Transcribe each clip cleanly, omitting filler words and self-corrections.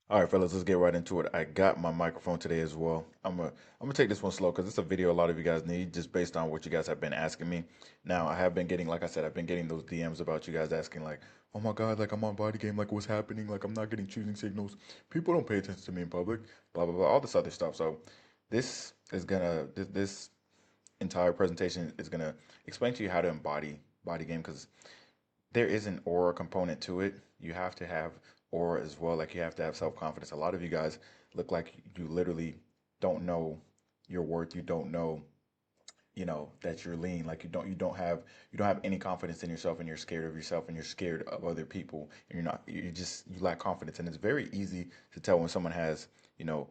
All right, fellas, let's get right into it. I got my microphone today as well. I'm gonna take this one slow because it's a video a lot of you guys need, just based on what you guys have been asking me. Now, I have been getting, like I said, I've been getting those DMs about you guys asking, like, "Oh my God, like I'm on body game, like what's happening? Like I'm not getting choosing signals. People don't pay attention to me in public, blah blah blah, all this other stuff." So, this entire presentation is gonna explain to you how to embody body game because there is an aura component to it. You have to have aura as well. Like you have to have self confidence. A lot of you guys look like you literally don't know your worth. You don't know, that you're lean. Like you don't have any confidence in yourself, and you're scared of yourself, and you're scared of other people, and you lack confidence. And it's very easy to tell when someone has, you know,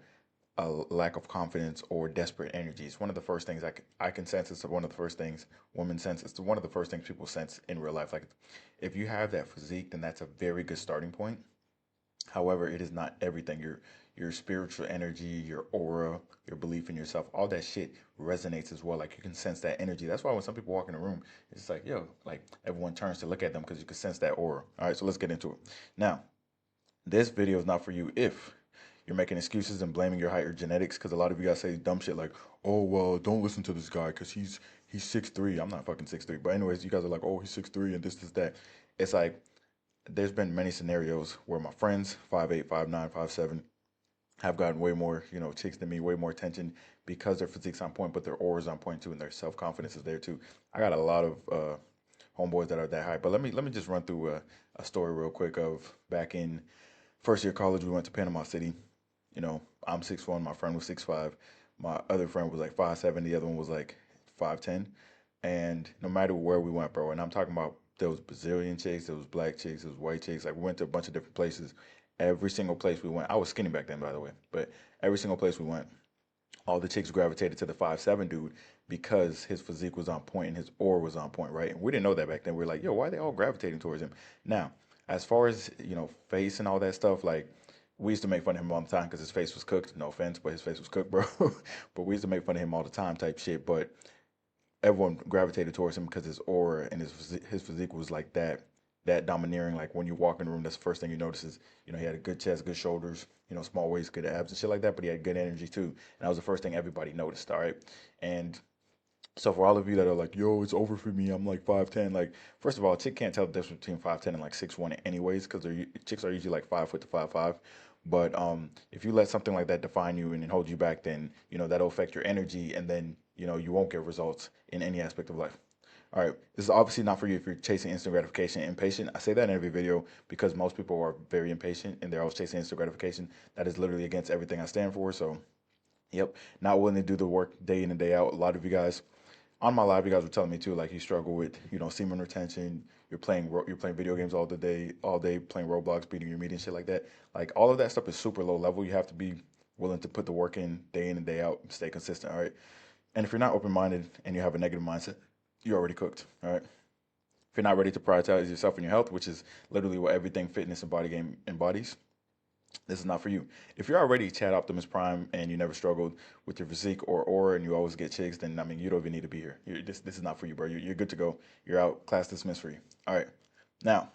a lack of confidence or desperate energy. It's one of the first things I can sense. It's one of the first things women sense. It's one of the first things people sense in real life. Like if you have that physique, then that's a very good starting point. However, it is not everything. Your spiritual energy, your aura, your belief in yourself, all that shit resonates as well. Like you can sense that energy. That's why when some people walk in a room, it's like, yo, like everyone turns to look at them because you can sense that aura. All right, so let's get into it. Now, this video is not for you if you're making excuses and blaming your height or genetics, because a lot of you guys say dumb shit like, "Oh well, don't listen to this guy because he's 6'3". I'm not fucking 6'3", but anyways, you guys are like, "Oh, he's 6'3" and this that." It's like there's been many scenarios where my friends 5'8", 5'9", 5'7" have gotten way more, chicks than me, way more attention because their physique's on point, but their aura's on point too, and their self confidence is there too. I got a lot of homeboys that are that high, but let me just run through a story real quick of back in first year college. We went to Panama City. I'm 6'1", my friend was 6'5", my other friend was like 5'7", the other one was like 5'10", and no matter where we went, bro, and I'm talking about there was Brazilian chicks, there was black chicks, there was white chicks, like we went to a bunch of different places. Every single place we went, I was skinny back then, by the way, but every single place we went, all the chicks gravitated to the 5'7" dude because his physique was on point and his aura was on point, right? And we didn't know that back then. We were like, yo, why are they all gravitating towards him? Now, as far as, face and all that stuff, like, we used to make fun of him all the time because his face was cooked. No offense, but his face was cooked, bro. But we used to make fun of him all the time type shit. But everyone gravitated towards him because his aura and his physique was like that domineering. Like when you walk in the room, that's the first thing you notice is, he had a good chest, good shoulders, small waist, good abs and shit like that. But he had good energy too, and that was the first thing everybody noticed. All right, and so for all of you that are like, yo, it's over for me, I'm like 5'10". Like, first of all, a chick can't tell the difference between 5'10" and like 6'1" anyways, because chicks are usually like 5 foot to 5'5". But if you let something like that define you and then hold you back, then that'll affect your energy, and then you won't get results in any aspect of life. All right, this is obviously not for you if you're chasing instant gratification and impatient. I say that in every video because most people are very impatient and they're always chasing instant gratification. That is literally against everything I stand for. So, yep, not willing to do the work day in and day out. A lot of you guys on my live, you guys were telling me too, like you struggle with, semen retention. You're playing video games all day playing Roblox, beating your meat and shit like that. Like all of that stuff is super low level. You have to be willing to put the work in and day out, and stay consistent. All right. And if you're not open minded and you have a negative mindset, you're already cooked. All right. If you're not ready to prioritize yourself and your health, which is literally what everything fitness and body game embodies, this is not for you. If you're already Chad Optimus Prime and you never struggled with your physique or aura and you always get chicks, then I mean you don't even need to be here. This is not for you, bro. You're good to go. You're out. Class dismissed for you. All right. Now,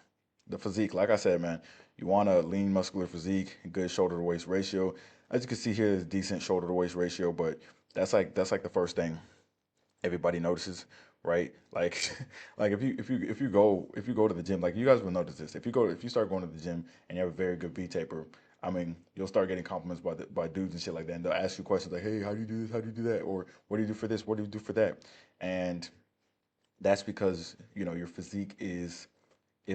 the physique, like I said, man, you want a lean, muscular physique, good shoulder to waist ratio. As you can see here, is decent shoulder to waist ratio, but that's like the first thing everybody notices, right? Like, like if you go to the gym, like you guys will notice this. If you start going to the gym and you have a very good V taper, I mean, you'll start getting compliments by dudes and shit like that, and they'll ask you questions like, "Hey, how do you do this? How do you do that? Or what do you do for this? What do you do for that?" And that's because your physique is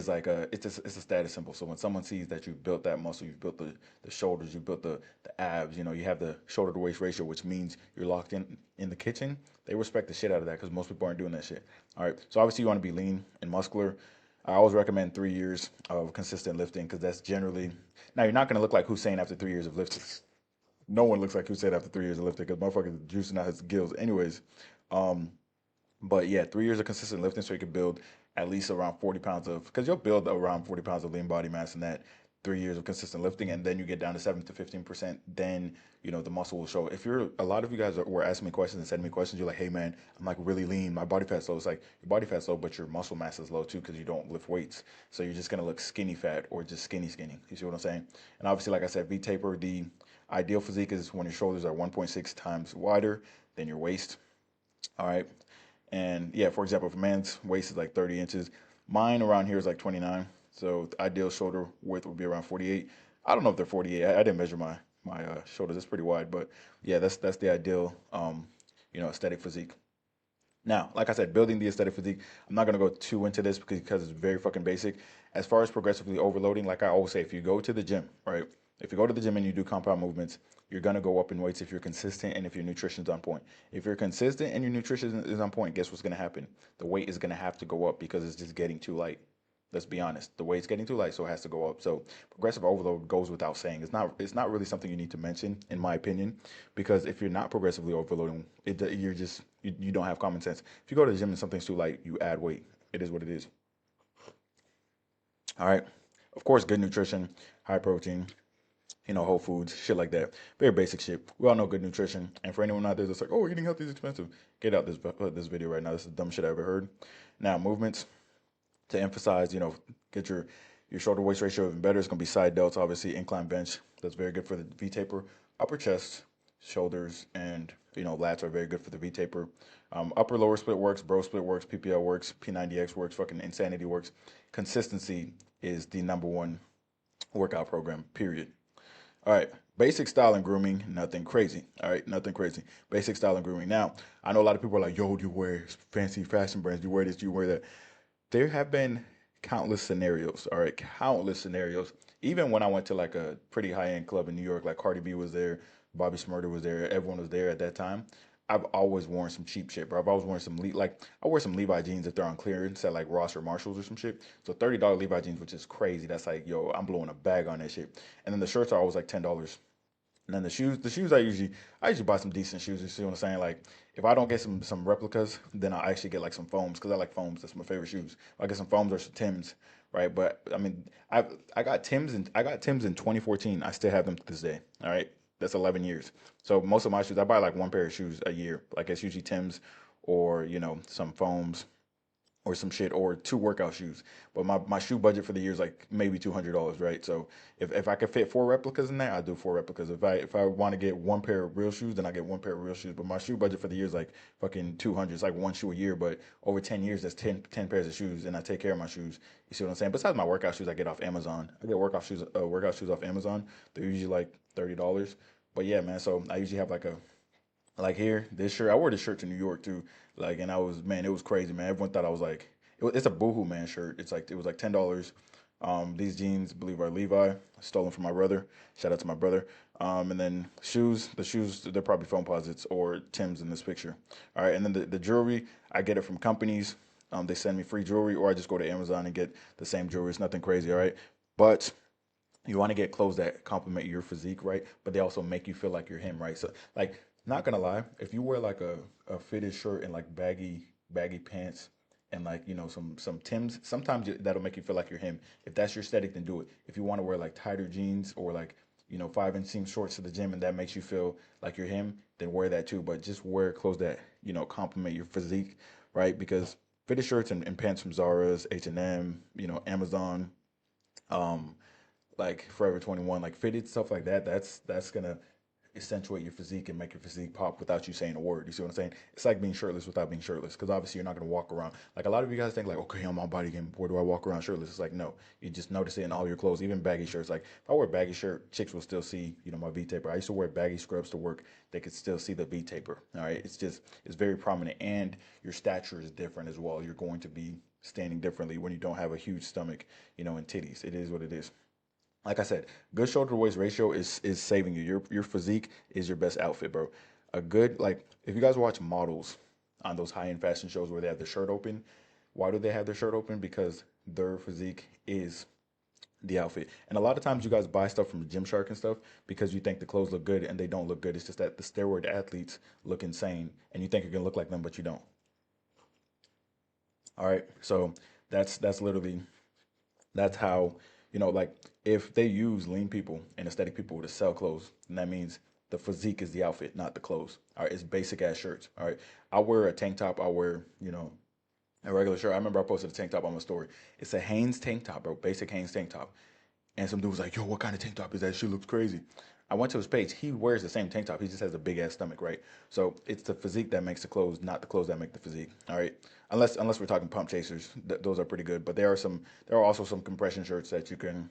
like it's a status symbol. So when someone sees that you've built that muscle, you've built the shoulders, you built the abs, you have the shoulder to waist ratio, which means you're locked in the kitchen. They respect the shit out of that because most people aren't doing that shit. All right, so obviously you want to be lean and muscular. I always recommend 3 years of consistent lifting because that's generally now you're not going to look like Hussein after 3 years of lifting. No one looks like Hussein after 3 years of lifting because motherfuckers juicing out his gills. Anyways, um, but yeah, 3 years of consistent lifting so you can build at least around 40 pounds of, because you'll build around 40 pounds of lean body mass in that 3 years of consistent lifting, and then you get down to 7 to 15%, then the muscle will show. If you're a lot of you guys were asking me questions and sending me questions, you're like, hey man, I'm like really lean, my body fat's low. It's like your body fat's low, but your muscle mass is low too because you don't lift weights. So you're just gonna look skinny fat or just skinny skinny. You see what I'm saying? And obviously, like I said, V taper, the ideal physique is when your shoulders are 1.6 times wider than your waist. All right. And yeah, for example, if a man's waist is like 30 inches, mine around here is like 29. So the ideal shoulder width would be around 48. I don't know if they're 48. I didn't measure my shoulders. It's pretty wide, but yeah, that's the ideal aesthetic physique. Now, like I said, building the aesthetic physique, I'm not gonna go too into this because it's very fucking basic. As far as progressively overloading, like I always say, if you go to the gym, right? If you go to the gym and you do compound movements, you're gonna go up in weights if you're consistent and if your nutrition's on point. If you're consistent and your nutrition is on point, guess what's gonna happen? The weight is gonna have to go up because it's just getting too light. Let's be honest. The weight's getting too light, so it has to go up. So progressive overload goes without saying. It's not really something you need to mention, in my opinion, because if you're not progressively overloading, you don't have common sense. If you go to the gym and something's too light, you add weight. It is what it is. All right. Of course, good nutrition, high protein, whole foods, shit like that. Very basic shit. We all know good nutrition. And for anyone out there that's like, oh, eating healthy is expensive, get out this video right now. This is the dumbest shit I ever heard. Now, movements to emphasize, get your shoulder waist ratio even better. It's gonna be side delts, obviously incline bench. That's very good for the V taper. Upper chest, shoulders, and lats are very good for the V taper. Upper lower split works, bro split works, PPL works, P90X works, fucking insanity works. Consistency is the number one workout program. Period. All right. Basic style and grooming, nothing crazy. All right, nothing crazy. Basic style and grooming. Now, I know a lot of people are like, yo, do you wear fancy fashion brands? Do you wear this? Do you wear that? There have been countless scenarios, all right, countless scenarios. Even when I went to like a pretty high end club in New York, like Cardi B was there, Bobby Smurder was there, everyone was there at that time. I've always worn some cheap shit, bro. I've always worn like I wear some Levi jeans if they're on clearance at like Ross or Marshalls or some shit. So $30 Levi jeans, which is crazy. That's like, yo, I'm blowing a bag on that shit. And then the shirts are always like $10. And then the shoes I usually buy some decent shoes. You see what I'm saying? Like if I don't get some replicas, then I actually get like some foams because I like foams. That's my favorite shoes. I get some foams or some Tims, right? But I mean, I got Tims in 2014. I still have them to this day. All right, that's 11 years. So most of my shoes, I buy like one pair of shoes a year. Like it's usually Tims or some foams or some shit or two workout shoes. But my shoe budget for the year is like maybe $200, right? So if I could fit four replicas in there, I do four replicas. If I want to get one pair of real shoes, then I get one pair of real shoes. But my shoe budget for the year is like fucking 200. It's like one shoe a year, but over 10 years, that's ten pairs of shoes, and I take care of my shoes. You see what I'm saying? Besides my workout shoes, I get off Amazon. I get workout shoes off Amazon. They're usually like $30. But yeah, man. So I usually have like here, this shirt. I wore this shirt to New York too. Like, and man, it was crazy, man. Everyone thought I was like, it's a Boohoo Man shirt. It was like $10. These jeans, I believe, are Levi. Stolen from my brother. Shout out to my brother. And then the shoes, they're probably foam posits or Tim's in this picture. All right, and then the jewelry, I get it from companies. They send me free jewelry, or I just go to Amazon and get the same jewelry. It's nothing crazy, all right. But you want to get clothes that complement your physique, right? But they also make you feel like you're him, right? So, like, not gonna lie, if you wear like a fitted shirt and like baggy pants and like some Tims, sometimes that'll make you feel like you're him. If that's your aesthetic, then do it. If you want to wear like tighter jeans or like 5-inch seam shorts to the gym and that makes you feel like you're him, then wear that too. But just wear clothes that complement your physique, right? Because fitted shirts and pants from Zara's, H&M, Amazon, um, like Forever 21, like fitted stuff like that. That's gonna accentuate your physique and make your physique pop without you saying a word. You see what I'm saying? It's like being shirtless without being shirtless, because obviously you're not gonna walk around. Like a lot of you guys think like, okay, I'm on body game. Where do I walk around shirtless? It's like no, you just notice it in all your clothes, even baggy shirts. Like if I wear a baggy shirt, chicks will still see my V taper. I used to wear baggy scrubs to work. They could still see the V taper. All right, it's very prominent, and your stature is different as well. You're going to be standing differently when you don't have a huge stomach, and titties. It is what it is. Like I said, good shoulder to waist ratio is saving you. Your physique is your best outfit, bro. A good like if you guys watch models on those high end fashion shows where they have their shirt open, why do they have their shirt open? Because their physique is the outfit. And a lot of times you guys buy stuff from Gymshark and stuff because you think the clothes look good and they don't look good. It's just that the steroid athletes look insane and you think you're gonna look like them, but you don't. All right. So that's literally that's how Like if they use lean people and aesthetic people to sell clothes, then that means the physique is the outfit, not the clothes. All right, it's basic ass shirts. All right, I wear a tank top. I wear, a regular shirt. I remember I posted a tank top on my story. It's a Hanes tank top, bro. Basic Hanes tank top. And some dude was like, "Yo, what kind of tank top is that? Shit looks crazy." I went to his page. He wears the same tank top. He just has a big ass stomach, right? So it's the physique that makes the clothes, not the clothes that make the physique. All right. Unless we're talking pump chasers, those are pretty good. But there are also some compression shirts that you can,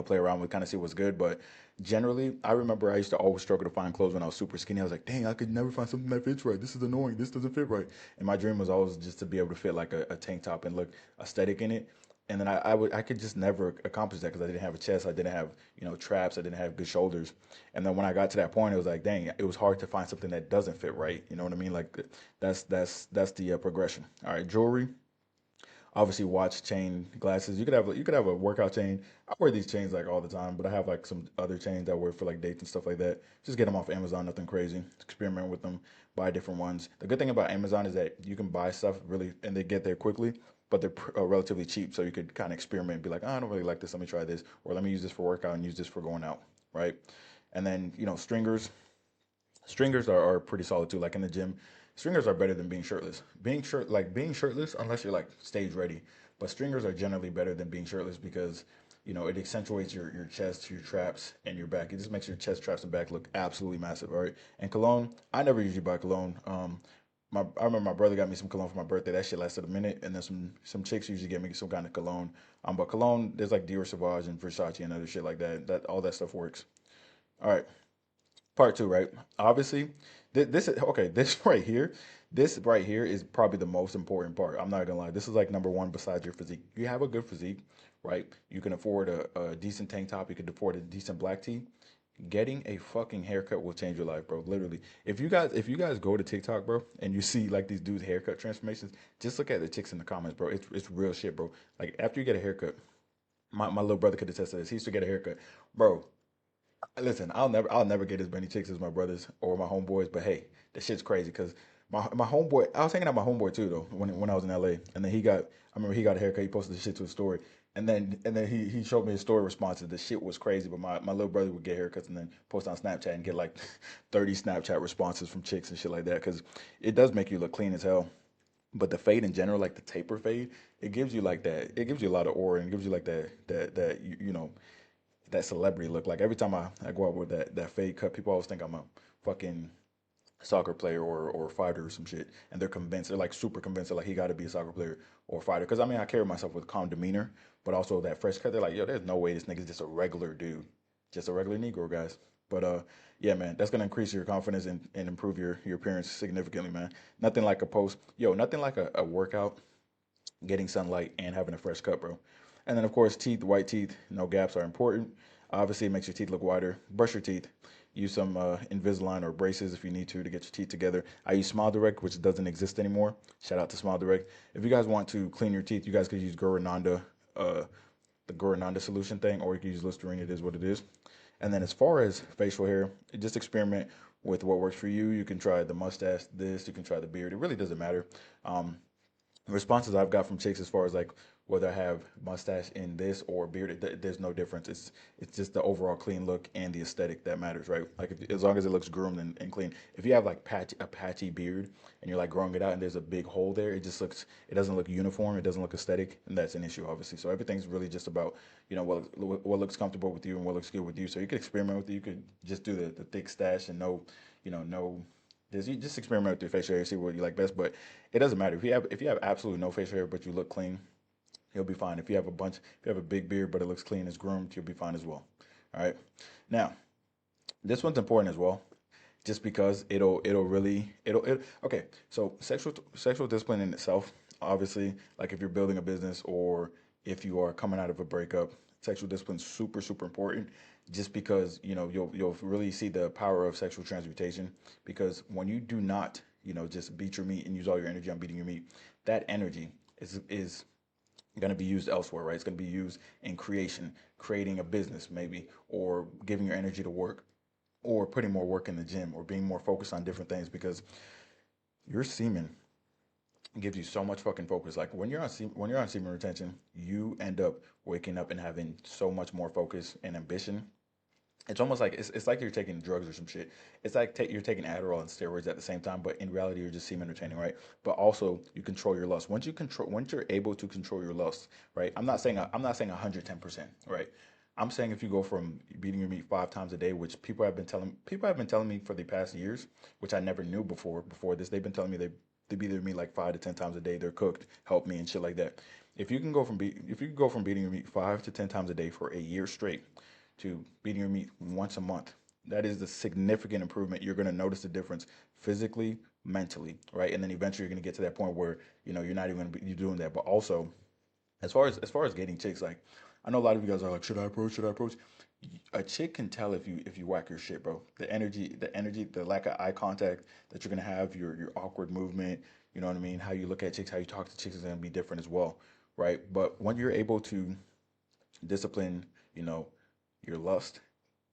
play around with, kind of see what's good. But generally, I remember I used to always struggle to find clothes when I was super skinny. I was like, dang, I could never find something that fits right. This is annoying. This doesn't fit right. And my dream was always just to be able to fit like a tank top and look aesthetic in it. And then I could just never accomplish that because I didn't have a chest, I didn't have traps, I didn't have good shoulders. And then when I got to that point, it was like, dang, it was hard to find something that doesn't fit right. You know what I mean? Like that's the progression. All right, jewelry. Obviously, watch, chain, glasses. You could have a workout chain. I wear these chains like all the time, but I have like some other chains I wear for like dates and stuff like that. Just get them off Amazon, nothing crazy. Experiment with them, buy different ones. The good thing about Amazon is that you can buy stuff really, and they get there quickly, but they're relatively cheap. So you could kind of experiment, and be like, oh, I don't really like this. Let me try this, or let me use this for workout and use this for going out, right? And then stringers. Stringers are pretty solid too. Like in the gym, stringers are better than being shirtless. Being shirtless, unless you're like stage ready. But stringers are generally better than being shirtless because it accentuates your chest, your traps, and your back. It just makes your chest, traps, and back look absolutely massive. All right. And cologne, I never usually buy cologne. I remember my brother got me some cologne for my birthday. That shit lasted a minute, and then some chicks usually get me some kind of cologne. But cologne, there's like Dior Sauvage and Versace and other shit like that. That all that stuff works. All right. Part two, right? Obviously, this is okay. This right here is probably the most important part. I'm not gonna lie. This is like number one besides your physique. You have a good physique, right? You can afford a decent tank top. You can afford a decent black tee. Getting a fucking haircut will change your life, bro. Literally. If you guys go to TikTok, bro, and you see like these dudes' haircut transformations, just look at the chicks in the comments, bro. It's real shit, bro. Like after you get a haircut, my little brother could attest to this. He used to get a haircut, bro. Listen, I'll never get as many chicks as my brothers or my homeboys, but hey, that shit's crazy because my homeboy, I was hanging out with my homeboy too though when I was in LA, and then I remember he got a haircut. He posted the shit to his story, and then he showed me his story responses. The shit was crazy, but my little brother would get haircuts and then post on Snapchat and get like 30 Snapchat responses from chicks and shit like that because it does make you look clean as hell. But the fade in general, like the taper fade, it gives you like that. It gives you a lot of aura and gives you like that that celebrity look. Like every time I go out with that fade cut, people always think I'm a fucking soccer player or fighter or some shit. And they're convinced, they're like super convinced that like he gotta be a soccer player or fighter. Cause I mean I carry myself with calm demeanor, but also that fresh cut, they're like, yo, there's no way this nigga's just a regular dude. Just a regular Negro, guys. But yeah, man, that's gonna increase your confidence and improve your appearance significantly, man. Nothing like a post, yo, nothing like a workout, getting sunlight, and having a fresh cut, bro. And then, of course, teeth, white teeth, no gaps are important. Obviously, it makes your teeth look whiter. Brush your teeth. Use some Invisalign or braces if you need to get your teeth together. I use Smile Direct, which doesn't exist anymore. Shout out to Smile Direct. If you guys want to clean your teeth, you guys could use uh, the Gorananda solution thing, or you can use Listerine. It is what it is. And then as far as facial hair, just experiment with what works for you. You can try the mustache, this. You can try the beard. It really doesn't matter. Um, Responses I've got from chicks as far as like whether I have mustache in this or beard, there's no difference. It's just the overall clean look and the aesthetic that matters, right? Like as long as it looks groomed and clean. If you have like a patchy beard and you're like growing it out and there's a big hole there, it doesn't look uniform, it doesn't look aesthetic, and that's an issue obviously. So everything's really just about what looks comfortable with you and what looks good with you. So you could experiment with it. You could just do the thick stash and no this. You just experiment with your facial hair, see what you like best. But it doesn't matter if you have absolutely no facial hair but you look clean, you'll be fine. If you have a big beard but it looks clean, it's groomed, you'll be fine as well. All right. Now, this one's important as well, just because it'll okay. So sexual discipline in itself, obviously, like if you're building a business or if you are coming out of a breakup, sexual discipline is super super important. Just because you'll really see the power of sexual transmutation. Because when you do not just beat your meat and use all your energy on beating your meat, that energy is going to be used elsewhere, right? It's going to be used in creation, creating a business maybe, or giving your energy to work, or putting more work in the gym, or being more focused on different things. Because your semen It gives you so much fucking focus. Like when you're on semen retention, you end up waking up and having so much more focus and ambition. It's almost like it's like you're taking drugs or some shit. It's like you're taking Adderall and steroids at the same time, but in reality you're just semen retaining, right? But also you control your lust. Once you're able to control your lust, right? I'm not saying 110%, right? I'm saying if you go from beating your meat 5 times a day, which people have been telling me for the past years, which I never knew before this. They've been telling me they beat their meat like 5 to 10 times a day. They're cooked, help me and shit like that. If you can go from beating your meat 5 to 10 times a day for a year straight to beating your meat once a month, that is the significant improvement. You're going to notice the difference physically, mentally, right? And then eventually you're going to get to that point where you're not even you're doing that. But also, as far as getting chicks, like I know a lot of you guys are like, should I approach? Should I approach? A chick can tell if you whack your shit, bro. The energy, the lack of eye contact that you're gonna have, your awkward movement, you know what I mean? How you look at chicks, how you talk to chicks is gonna be different as well, right? But when you're able to discipline, you know, your lust,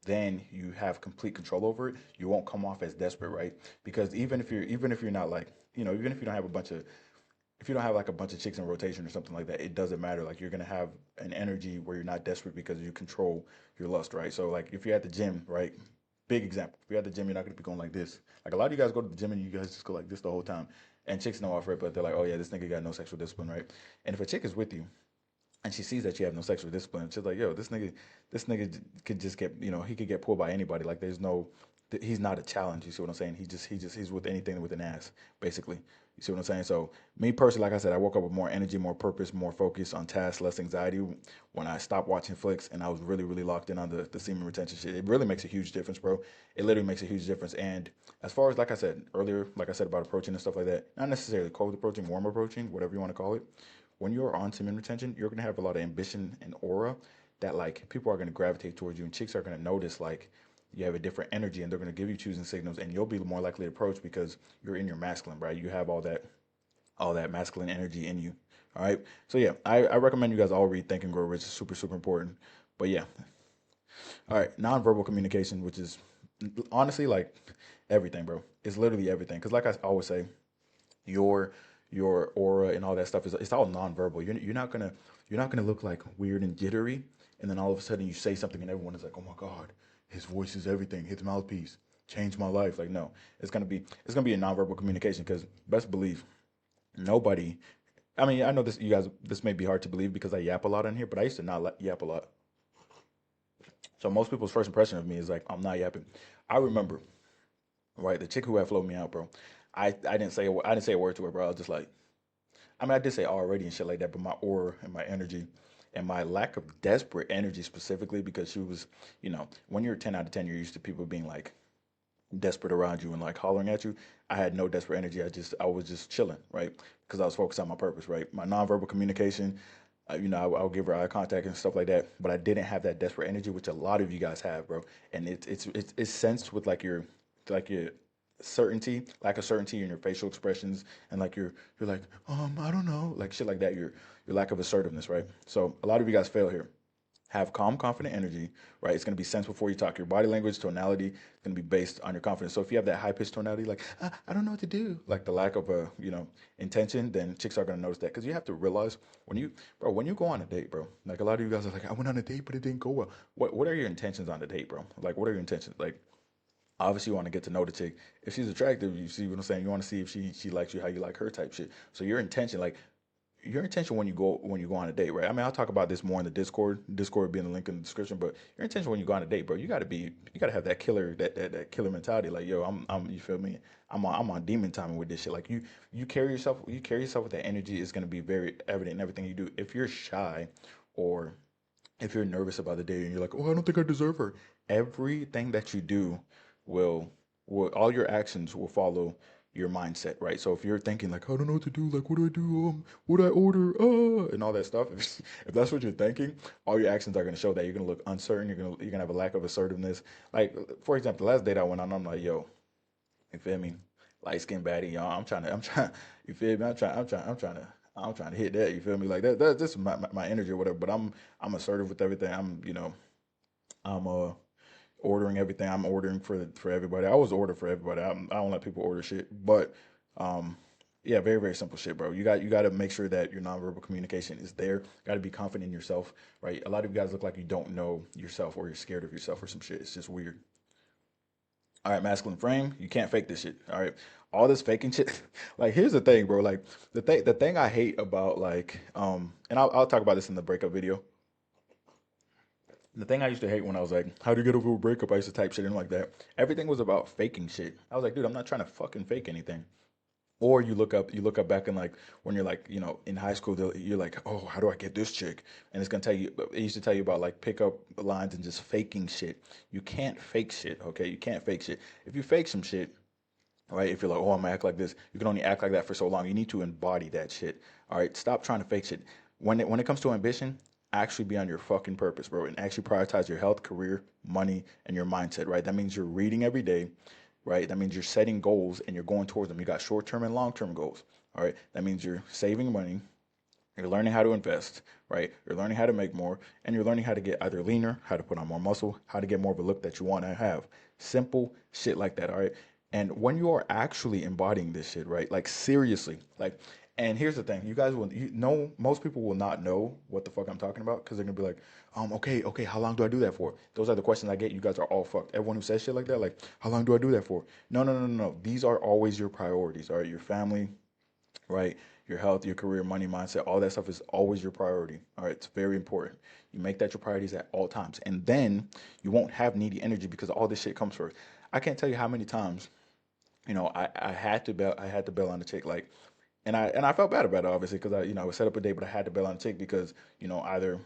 then you have complete control over it. You won't come off as desperate, right? Because even if you're not like, even if you don't have a bunch of if you don't have like a bunch of chicks in rotation or something like that, it doesn't matter. Like you're gonna have an energy where you're not desperate because you control your lust, right? So like if you're at the gym, right? Big example. If you're at the gym, you're not gonna be going like this. Like a lot of you guys go to the gym and you guys just go like this the whole time. And chicks know off it, but they're like, oh yeah, this nigga got no sexual discipline, right? And if a chick is with you and she sees that you have no sexual discipline, she's like, yo, this nigga could just get, he could get pulled by anybody. Like there's no, he's not a challenge. You see what I'm saying? He's with anything with an ass, basically. You see what I'm saying? So me personally, like I said, I woke up with more energy, more purpose, more focus on tasks, less anxiety when I stopped watching flicks and I was really, really locked in on the semen retention shit. It really makes a huge difference, bro. It literally makes a huge difference. And as far as like I said earlier, like I said about approaching and stuff like that, not necessarily cold approaching, warm approaching, whatever you want to call it, when you're on semen retention, you're gonna have a lot of ambition and aura that like people are gonna gravitate towards you, and chicks are gonna notice like you have a different energy, and they're gonna give you choosing signals, and you'll be more likely to approach because you're in your masculine, right? You have all that masculine energy in you. All right. So yeah, I recommend you guys all read Think and Grow Rich. It's super super important. But yeah, all right. Nonverbal communication, which is honestly like everything, bro. It's literally everything. Because like I always say, your your aura and all that stuff is it's all nonverbal. You're not gonna look like weird and jittery, and then all of a sudden you say something and everyone is like, oh my god, his voice is everything. His mouthpiece changed my life. Like no, it's gonna be a nonverbal communication because best believe nobody. I mean, I know this you guys this may be hard to believe because I yap a lot on here, but I used to not yap a lot. So most people's first impression of me is like I'm not yapping. I remember, right, the chick who had flown me out, bro. I didn't say a word to her, bro. I was just like, I mean, I did say already and shit like that, but my aura and my energy and my lack of desperate energy specifically because she was, when you're 10 out of 10, you're used to people being like desperate around you and like hollering at you. I had no desperate energy. I was just chilling, right? Because I was focused on my purpose, right? My nonverbal communication, I'll give her eye contact and stuff like that, but I didn't have that desperate energy, which a lot of you guys have, bro. And it's sensed with like your certainty, lack of certainty in your facial expressions, and like you're like, I don't know, like shit like that. Your lack of assertiveness, right? So a lot of you guys fail here. Have calm, confident energy, right? It's going to be sense before you talk. Your body language, tonality, is going to be based on your confidence. So if you have that high pitched tonality, like I don't know what to do, like the lack of intention, then chicks are going to notice that because you have to realize when you go on a date, bro. Like a lot of you guys are like, I went on a date, but it didn't go well. What are your intentions on the date, bro? Like what are your intentions? Like obviously you want to get to know the chick. If she's attractive, you see what I'm saying. You want to see if she likes you, how you like her type shit. So your intention when you go on a date, right? I mean, I'll talk about this more in the Discord. Discord being the link in the description, but your intention when you go on a date, bro, you gotta have that killer that killer mentality. Like, yo, I'm you feel me? I'm on demon timing with this shit. Like you carry yourself with that energy is gonna be very evident in everything you do. If you're shy, or if you're nervous about the date and you're like, oh, I don't think I deserve her, everything that you do will all your actions will follow your mindset, right? So if you're thinking like, I don't know what to do, like, what do I do? What do I order? And all that stuff. If that's what you're thinking, all your actions are gonna show that you're gonna look uncertain. You're gonna have a lack of assertiveness. Like, for example, the last date I went on, I'm like, yo, you feel me? Light skin baddie, y'all. I'm trying. You feel me? I'm trying to hit that. You feel me? Like that. That's my energy or whatever. But I'm assertive with everything. I'm ordering everything. I'm ordering for everybody. I always order for everybody. I don't let people order shit. But um, Yeah, very, very simple shit, bro. You got to make sure that your nonverbal communication is there. Got to be confident in yourself, right? A lot of you guys look like you don't know yourself or you're scared of yourself or some shit. It's just weird. All right, masculine frame. You can't fake this shit. All right, all this faking shit. Like, here's the thing, bro. Like, the thing I hate about like and I'll talk about this in the breakup video. The thing I used to hate when I was like, how do you get over a breakup? I used to type shit in like that. Everything was about faking shit. I was like, dude, I'm not trying to fucking fake anything. Or you look up back in like when you're like, in high school, you're like, oh, how do I get this chick? And it's gonna tell you, it used to tell you about like pickup lines and just faking shit. You can't fake shit, okay? You can't fake shit. If you fake some shit, right? If you're like, oh, I'm gonna act like this, you can only act like that for so long. You need to embody that shit. All right, stop trying to fake shit. When it comes to ambition, actually be on your fucking purpose, bro, and actually prioritize your health, career, money, and your mindset. Right? That means you're reading every day. Right? That means you're setting goals and you're going towards them. You got short term and long term goals. All right. That means you're saving money. You're learning how to invest, right? You're learning how to make more, and you're learning how to get either leaner, how to put on more muscle, how to get more of a look that you want to have. Simple shit like that, all right? And when you are actually embodying this shit, right? Like seriously, like, and here's the thing, you guys will, you know, most people will not know what the fuck I'm talking about because they're gonna be like, okay, how long do I do that for? Those are the questions I get. You guys are all fucked. Everyone who says shit like that, like, how long do I do that for? No, no, no, no, no. These are always your priorities, all right? Your family, right? Your health, your career, money, mindset, all that stuff is always your priority. All right, it's very important. You make that your priorities at all times, and then you won't have needy energy because all this shit comes first. I can't tell you how many times, I had to bail on the chick, like, and I felt bad about it obviously because I was set up a date, but I had to bail on the chick because either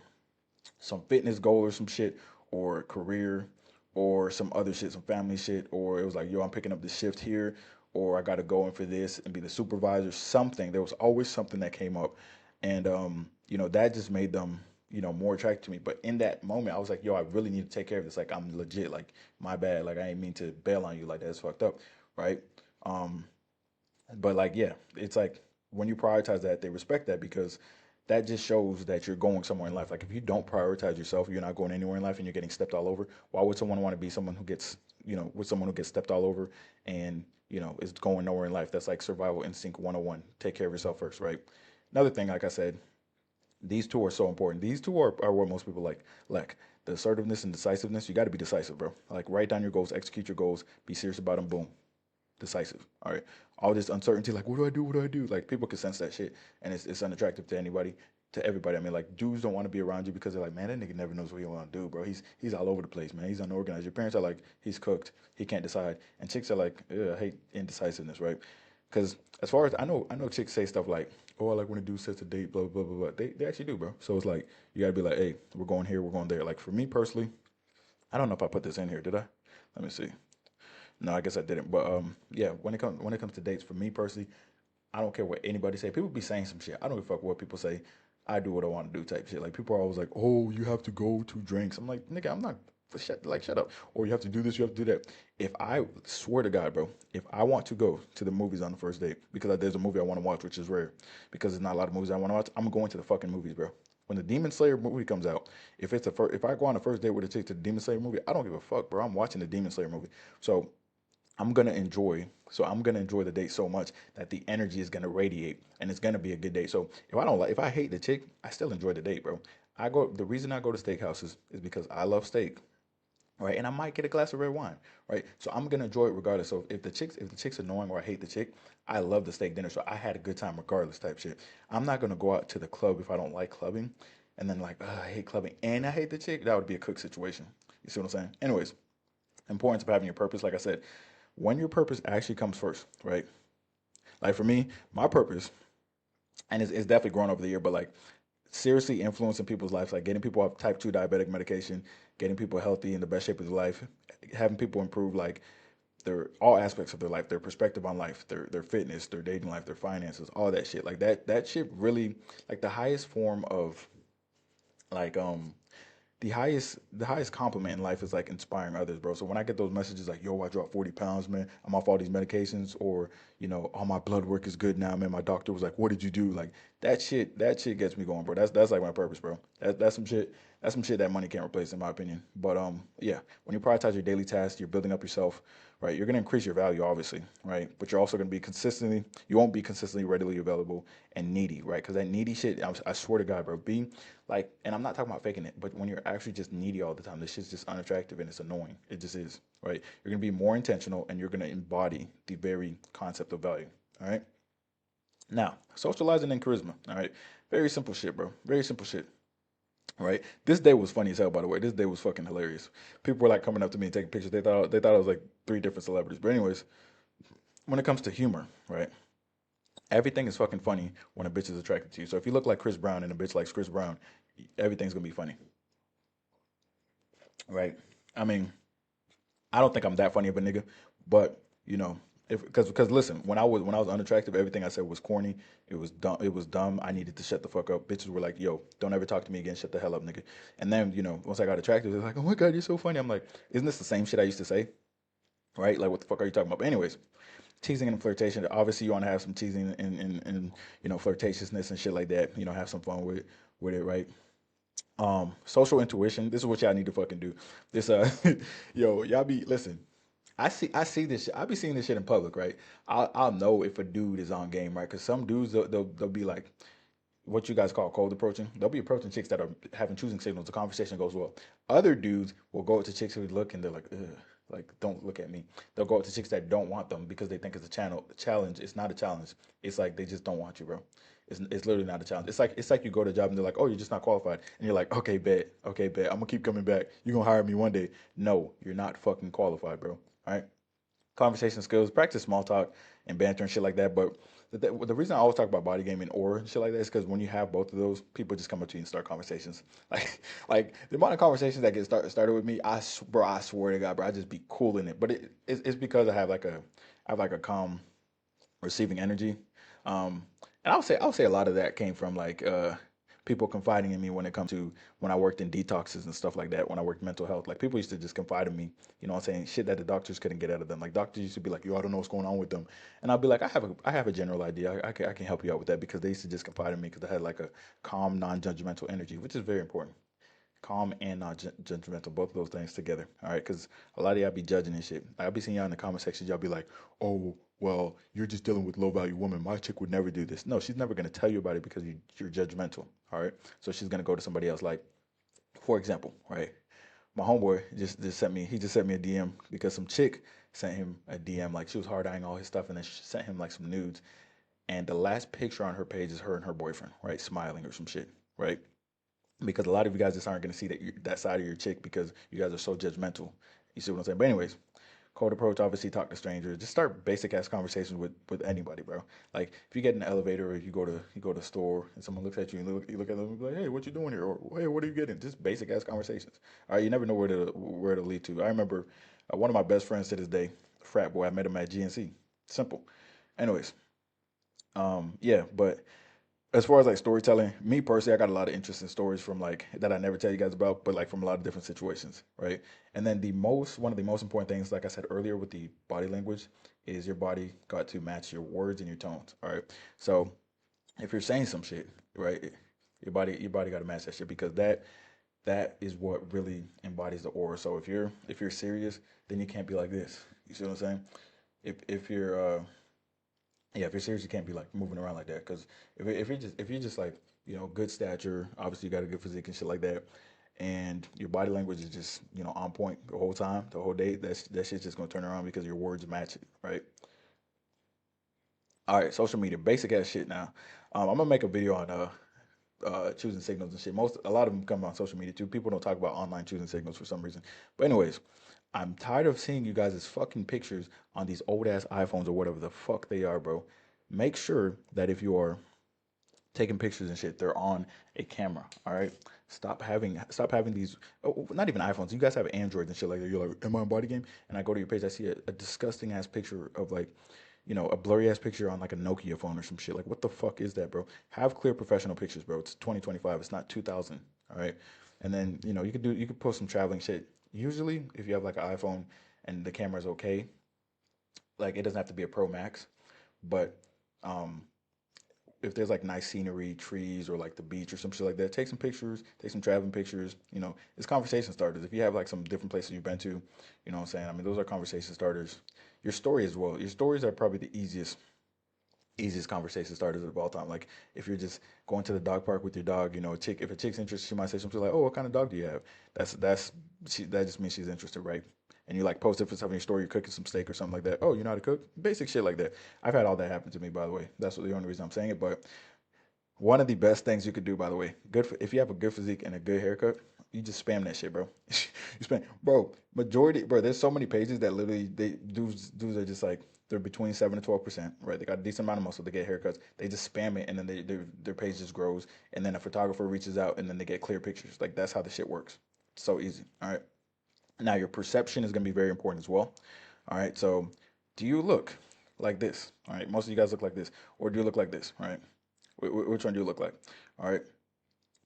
some fitness goal or some shit, or career, or some other shit, some family shit, or it was like, yo, I'm picking up the shift here, or I got to go in for this and be the supervisor, something. There was always something that came up. And, that just made them, more attracted to me. But in that moment, I was like, yo, I really need to take care of this. Like, I'm legit. Like, my bad. Like, I ain't mean to bail on you. Like, that's fucked up. Right. Um, but like, yeah, it's like when you prioritize that, they respect that because that just shows that you're going somewhere in life. Like if you don't prioritize yourself, you're not going anywhere in life and you're getting stepped all over. Why would someone want to be someone who gets, with someone who gets stepped all over and, is going nowhere in life? That's like survival instinct 101. Take care of yourself first, right? Another thing, like I said, these two are so important. These two are what most people like lack. The assertiveness and decisiveness. You got to be decisive, bro. Like write down your goals, execute your goals, be serious about them. Boom, decisive. All right. All this uncertainty, like, what do I do? What do I do? Like, people can sense that shit, and it's unattractive to anybody, to everybody. I mean, like, dudes don't want to be around you because they're like, man, that nigga never knows what he want to do, bro. He's all over the place, man. He's unorganized. Your parents are like, he's cooked. He can't decide. And chicks are like, ugh, I hate indecisiveness, right? Because as far as I know chicks say stuff like, oh, I like when a dude sets a date, blah blah blah blah. They actually do, bro. So it's like you gotta be like, hey, we're going here, we're going there. Like for me personally, I don't know if I put this in here, did I? Let me see. No, I guess I didn't. But yeah, when it comes to dates, for me personally, I don't care what anybody say. People be saying some shit. I don't give a fuck what people say. I do what I want to do type shit. Like people are always like, oh, you have to go to drinks. I'm like, nigga, I'm not. Shut up. Or you have to do this. You have to do that. If I swear to God, bro, if I want to go to the movies on the first date because there's a movie I want to watch, which is rare, because there's not a lot of movies I want to watch, I'm going to the fucking movies, bro. When the Demon Slayer movie comes out, if I go on a first date with a chick to the Demon Slayer movie, I don't give a fuck, bro. I'm watching the Demon Slayer movie. So I'm gonna enjoy the date so much that the energy is gonna radiate and it's gonna be a good date. So if I hate the chick, I still enjoy the date, bro. The reason I go to steakhouses is because I love steak, right? And I might get a glass of red wine, right? So I'm gonna enjoy it regardless. So if the chick's annoying or I hate the chick, I love the steak dinner. So I had a good time regardless type shit. I'm not gonna go out to the club if I don't like clubbing and then like, I hate clubbing and I hate the chick. That would be a cook situation. You see what I'm saying? Anyways, importance of having your purpose, like I said, when your purpose actually comes first, right? Like for me, my purpose, and it's definitely grown over the year, but like seriously influencing people's lives, like getting people off type 2 diabetic medication, getting people healthy in the best shape of their life, having people improve like their all aspects of their life, their perspective on life, their fitness, their dating life, their finances, all that shit. Like that shit really like the highest form of like the highest compliment in life is like inspiring others, bro. So when I get those messages like, yo, I dropped 40 pounds, man, I'm off all these medications, or all my blood work is good now, man. My doctor was like, what did you do? Like That shit gets me going, bro. That's like my purpose, bro. That's some shit. That's some shit that money can't replace, in my opinion. But yeah, when you prioritize your daily tasks, you're building up yourself, right? You're gonna increase your value, obviously, right? But you're also gonna be consistently. You won't be consistently readily available and needy, right? Because that needy shit, I swear to God, bro. Being like, and I'm not talking about faking it, but when you're actually just needy all the time, this shit's just unattractive and it's annoying. It just is, right? You're gonna be more intentional and you're gonna embody the very concept of value. All right. Now, socializing and charisma. All right. Very simple shit, bro. Very simple shit. All right. This day was funny as hell, by the way. This day was fucking hilarious. People were like coming up to me and taking pictures. They thought I was like three different celebrities. But anyways, when it comes to humor, right? Everything is fucking funny when a bitch is attracted to you. So if you look like Chris Brown and a bitch likes Chris Brown, everything's gonna be funny, right? I mean, I don't think I'm that funny of a nigga, but you know, if because listen, when I was unattractive, everything I said was corny. It was dumb. It was dumb. I needed to shut the fuck up. Bitches were like, "Yo, don't ever talk to me again. Shut the hell up, nigga." And then once I got attractive, they're like, "Oh my god, you're so funny." I'm like, "Isn't this the same shit I used to say?" Right? Like, what the fuck are you talking about? But anyways, teasing and flirtation. Obviously, you want to have some teasing and flirtatiousness and shit like that. Have some fun with it, right? Social intuition. This is what y'all need to fucking do. This yo, y'all be listen. I see this shit. I be seeing this shit in public, right? I'll know if a dude is on game, right? Because some dudes they'll be like what you guys call cold approaching. They'll be approaching chicks that are having choosing signals. The conversation goes well. Other dudes will go up to chicks who look and they're like, ugh, like don't look at me. They'll go up to chicks that don't want them because they think it's a challenge. It's not a challenge. It's like they just don't want you, bro. It's literally not a challenge. It's like you go to a job and they're like, oh, you're just not qualified, and you're like, okay, bet. I'm gonna keep coming back. You're gonna hire me one day. No, you're not fucking qualified, bro. All right. Conversation skills, practice small talk and banter and shit like that. But the reason I always talk about body game and aura and shit like that is because when you have both of those, people just come up to you and start conversations. Like the amount of conversations that get started with me, bro, I swear to God, bro, I just be cool in it. But it's because I have like a calm receiving energy. And I would say a lot of that came from like people confiding in me when it comes to when I worked in detoxes and stuff like that. When I worked mental health, like people used to just confide in me. What I'm saying, shit that the doctors couldn't get out of them. Like doctors used to be like, "Yo, I don't know what's going on with them," and I'll be like, "I have a general idea. I can help you out with that," because they used to just confide in me because I had like a calm, non-judgmental energy, which is very important. Calm and not judgmental, both of those things together. All right, because a lot of y'all be judging and shit. I'll be seeing y'all in the comment section. Y'all be like, "Oh, well, you're just dealing with low value women. My chick would never do this." No, she's never gonna tell you about it because you're judgmental. All right, so she's gonna go to somebody else. Like, for example, right? My homeboy just sent me a DM because some chick sent him a DM like she was hard eyeing all his stuff and then she sent him like some nudes. And the last picture on her page is her and her boyfriend, right, smiling or some shit, right? Because a lot of you guys just aren't going to see that side of your chick because you guys are so judgmental. You see what I'm saying? But anyways, cold approach, obviously talk to strangers. Just start basic ass conversations with anybody, bro. Like if you get in an elevator or you go to a store and someone looks at you and you look at them and be like, hey, what you doing here? Or hey, what are you getting? Just basic ass conversations. All right, you never know where to lead to. I remember one of my best friends to this day, frat boy. I met him at GNC. Simple. Anyways, yeah, but as far as like storytelling, me personally, I got a lot of interesting stories from like that I never tell you guys about, but like from a lot of different situations, right? And then one of the most important things, like I said earlier with the body language, is your body got to match your words and your tones, all right? So if you're saying some shit, right, your body got to match that shit because that is what really embodies the aura. So if you're serious, then you can't be like this. You see what I'm saying? If you're yeah, if you're serious, you can't be like moving around like that. Because if you're just like good stature, obviously you got a good physique and shit like that, and your body language is just on point the whole time, the whole day. That shit's just gonna turn around because your words match it, right? All right, social media, basic ass shit. Now, I'm gonna make a video on choosing signals and shit. A lot of them come on social media too. People don't talk about online choosing signals for some reason. But anyways, I'm tired of seeing you guys' fucking pictures on these old ass iPhones or whatever the fuck they are, bro. Make sure that if you are taking pictures and shit, they're on a camera. All right. Stop having these. Oh, not even iPhones. You guys have Androids and shit like that. You're like, am I on Body Game? And I go to your page, I see a disgusting ass picture of like, a blurry ass picture on like a Nokia phone or some shit. Like, what the fuck is that, bro? Have clear professional pictures, bro. It's 2025. It's not 2000. All right. And then you could post some traveling shit. Usually, if you have like an iPhone and the camera's okay, like it doesn't have to be a Pro Max, but um if there's like nice scenery, trees, or like the beach or some shit like that, take some pictures, take some traveling pictures. It's conversation starters. If you have like some different places you've been to, you know what I'm saying? I mean, those are conversation starters. Your story as well. Your stories are probably the easiest conversation starters of all time. Like if you're just going to the dog park with your dog, a chick, if a chick's interested, she might say something like, "Oh, what kind of dog do you have?" That just means she's interested, right? And you like post it for something in your story, you're cooking some steak or something like that. Oh, you know how to cook? Basic shit like that. I've had all that happen to me, by the way. That's the only reason I'm saying it. But one of the best things you could do, by the way, if you have a good physique and a good haircut, you just spam that shit, bro. You spam, bro. Majority, bro. There's so many pages that literally dudes are just like they're between 7 to 12%, right? They got a decent amount of muscle. They get haircuts. They just spam it, and then their page just grows. And then a photographer reaches out, and then they get clear pictures. Like that's how the shit works. So easy. All right. Now your perception is gonna be very important as well. All right. So do you look like this? All right. Most of you guys look like this, or do you look like this? All right. Which one do you look like? All right.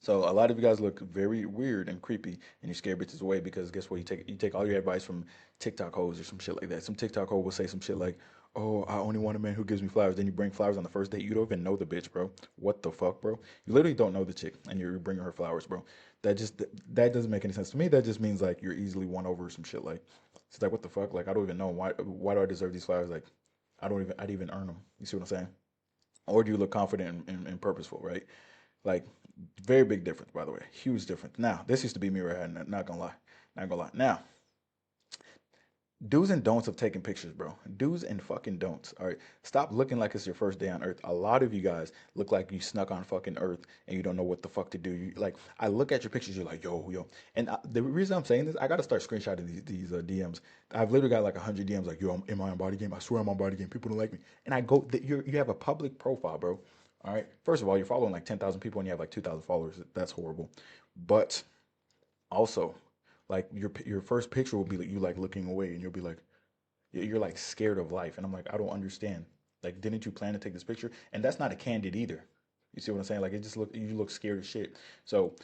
So a lot of you guys look very weird and creepy, and you scare bitches away because guess what? You take all your advice from TikTok hoes or some shit like that. Some TikTok hoe will say some shit like, "Oh, I only want a man who gives me flowers." Then you bring flowers on the first date. You don't even know the bitch, bro. What the fuck, bro? You literally don't know the chick, and you're bringing her flowers, bro. That doesn't make any sense to me. That just means like you're easily won over or some shit. Like it's like what the fuck? Like I don't even know why do I deserve these flowers? Like I'd even earn them. You see what I'm saying? Or do you look confident and purposeful, right? Like, very big difference, by the way. Huge difference. Now, this used to be me right here, not gonna lie. Not gonna lie. Now, do's and don'ts of taking pictures, bro. Do's and fucking don'ts. All right. Stop looking like it's your first day on Earth. A lot of you guys look like you snuck on fucking Earth and you don't know what the fuck to do. Like, I look at your pictures, you're like, yo, yo. And the reason I'm saying this, I gotta start screenshotting these DMs. I've literally got like 100 DMs, like, yo, am I on Bodygame? I swear I'm on Bodygame. People don't like me. And I go, you have a public profile, bro. All right. First of all, you're following like 10,000 people and you have like 2,000 followers. That's horrible. But also, like your first picture will be like you like looking away and you'll be like you're like scared of life. And I'm like, I don't understand. Like, didn't you plan to take this picture? And that's not a candid either. You see what I'm saying? Like, you look scared as shit. So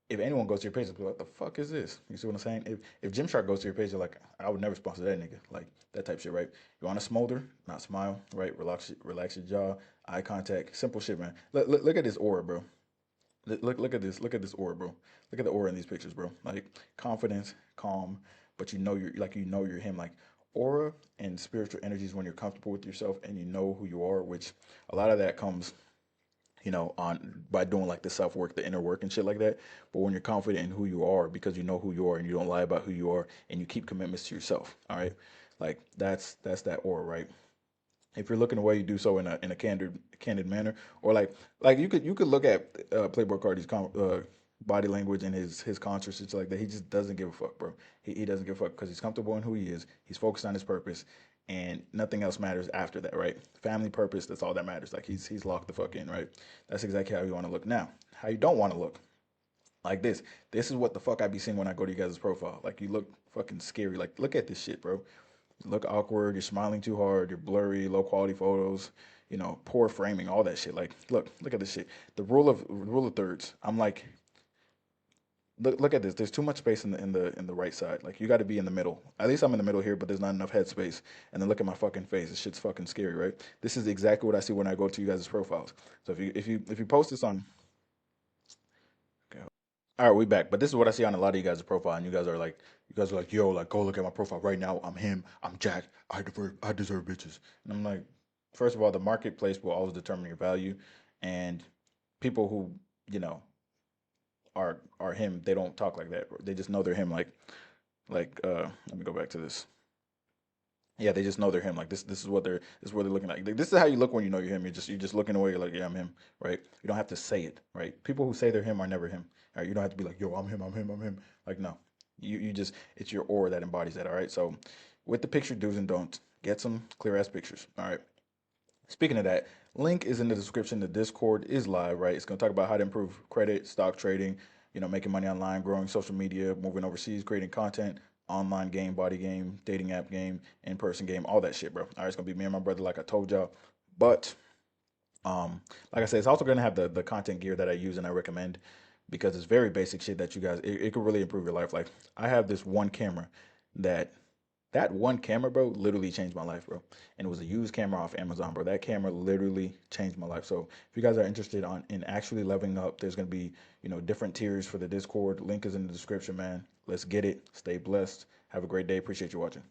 if anyone goes to your page, they'll be like, what the fuck is this? You see what I'm saying? If Gymshark goes to your page, they're like, I would never sponsor that nigga. Like that type shit, right? You want to smolder, not smile, right? Relax your jaw, eye contact, simple shit, man. Look at this aura, bro. Look at this aura, bro. Look at the aura in these pictures, bro. Like confidence, calm, but you know you're him. Like aura and spiritual energies when you're comfortable with yourself and you know who you are, which a lot of that comes, on by doing like the self work, the inner work and shit like that. But when you're confident in who you are because you know who you are and you don't lie about who you are and you keep commitments to yourself, all right? Like that's that aura, right? If you're looking away, you do so in a candid manner, or like you could look at Playboy Cardi's body language and his concerts, it's like that. He just doesn't give a fuck, bro. He doesn't give a fuck because he's comfortable in who he is. He's focused on his purpose, and nothing else matters after that, right? Family purpose, that's all that matters. Like he's locked the fuck in, right? That's exactly how you want to look. Now, how you don't want to look like this. This is what the fuck I be seeing when I go to you guys' profile. Like you look fucking scary. Like look at this shit, bro. You look awkward, you're smiling too hard, you're blurry, low quality photos, poor framing, all that shit. Like, look at this shit. The rule of thirds. I'm like, look at this. There's too much space in the right side. Like, you got to be in the middle. At least I'm in the middle here, but there's not enough head space. And then look at my fucking face. This shit's fucking scary, right? This is exactly what I see when I go to you guys' profiles. So if you post this on, okay, all right, we back. But this is what I see on a lot of you guys' profile, and you guys are like, yo, like go look at my profile right now. I'm him. I'm Jack. I deserve bitches. And I'm like, first of all, the marketplace will always determine your value, and people who you know are him, they don't talk like that. They just know they're him. Let me go back to this. Yeah, they just know they're him. Like this is what they're looking like. This is how you look when you know you're him. You're just looking away. You're like, yeah, I'm him, right? You don't have to say it, right? People who say they're him are never him. All right, you don't have to be like, yo, I'm him, I'm him, I'm him. Like, no, you just it's your aura that embodies that. All right, so with the picture do's and don'ts, get some clear ass pictures. All right. Speaking of that, link is in the description. The Discord is live, right? It's going to talk about how to improve credit, stock trading, making money online, growing social media, moving overseas, creating content, online game, body game, dating app game, in-person game, all that shit, bro. All right, it's going to be me and my brother, like I told y'all. But, like I said, it's also going to have the content gear that I use and I recommend because it's very basic shit that you guys, it could really improve your life. Like, I have this one camera that That one camera, bro, literally changed my life, bro. And it was a used camera off Amazon, bro. That camera literally changed my life. So if you guys are interested in actually leveling up, there's gonna be, different tiers for the Discord. Link is in the description, man. Let's get it. Stay blessed. Have a great day. Appreciate you watching.